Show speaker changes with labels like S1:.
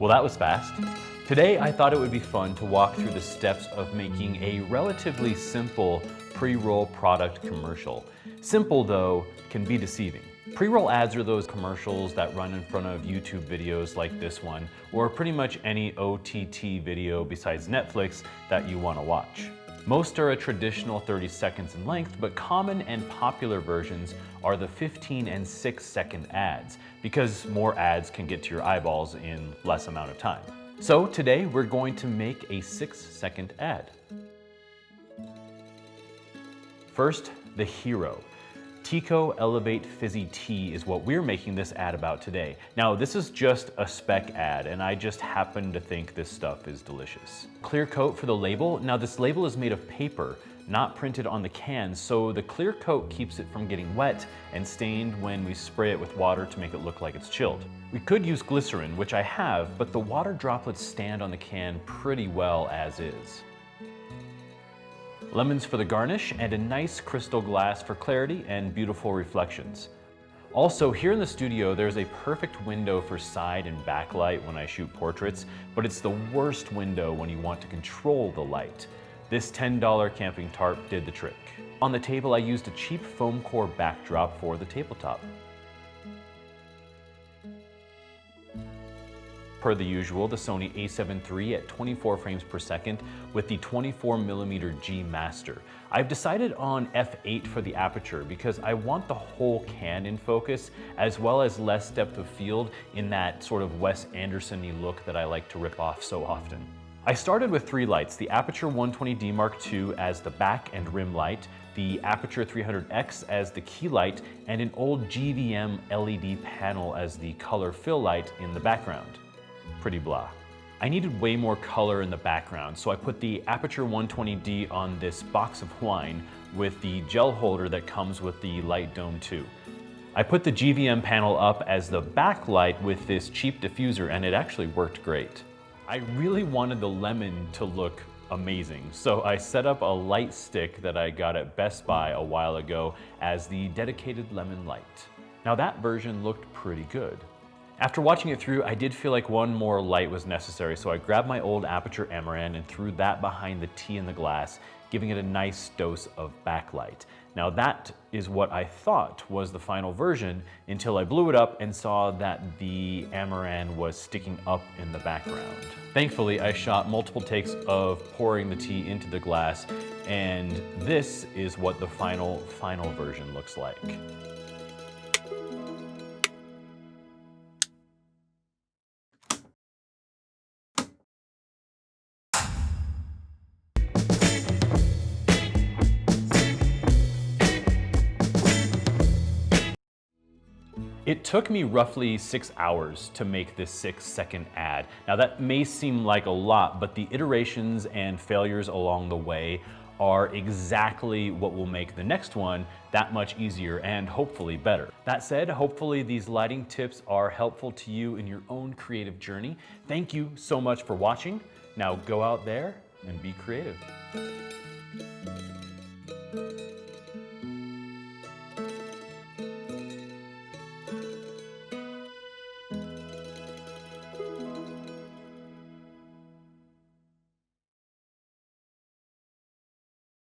S1: Well, that was fast. Today, I thought it would be fun to walk through the steps of making a relatively simple pre-roll product commercial. Simple, though, can be deceiving. Pre-roll ads are those commercials that run in front of YouTube videos like this one, or pretty much any OTT video besides Netflix that you want to watch. Most are a traditional 30 seconds in length, but common and popular versions are the 15 and 6-second ads, because more ads can get to your eyeballs in less amount of time. So today we're going to make a 6-second ad. First, the hero. Tico Elevate Fizzy Tea is what we're making this ad about today. Now, this is just a spec ad, and I just happen to think this stuff is delicious. Clear coat for the label. Now, this label is made of paper, not printed on the can, so the clear coat keeps it from getting wet and stained when we spray it with water to make it look like it's chilled. We could use glycerin, which I have, but the water droplets stand on the can pretty well as is. Lemons for the garnish, and a nice crystal glass for clarity and beautiful reflections. Also, here in the studio, there's a perfect window for side and backlight when I shoot portraits, but it's the worst window when you want to control the light. This $10 camping tarp did the trick. On the table, I used a cheap foam core backdrop for the tabletop. Per the usual, the Sony a7 III at 24 frames per second with the 24mm G Master. I've decided on f8 for the aperture because I want the whole can in focus, as well as less depth of field in that sort of Wes Anderson-y look that I like to rip off so often. I started with 3 lights, the Aperture 120D Mark II as the back and rim light, the Aperture 300X as the key light, and an old GVM LED panel as the color fill light in the background. Pretty blah. I needed way more color in the background, so I put the Aperture 120D on this box of wine with the gel holder that comes with the light dome too. I put the GVM panel up as the backlight with this cheap diffuser, and it actually worked great. I really wanted the lemon to look amazing, so I set up a light stick that I got at Best Buy a while ago as the dedicated lemon light. Now that version looked pretty good. After watching it through, I did feel like one more light was necessary, so I grabbed my old Aperture Amaran and threw that behind the tea in the glass, giving it a nice dose of backlight. Now that is what I thought was the final version until I blew it up and saw that the Amaran was sticking up in the background. Thankfully, I shot multiple takes of pouring the tea into the glass, and this is what the final version looks like. It took me roughly 6 hours to make this 6-second ad. Now that may seem like a lot, but the iterations and failures along the way are exactly what will make the next one that much easier and hopefully better. That said, hopefully these lighting tips are helpful to you in your own creative journey. Thank you so much for watching. Now go out there and be creative.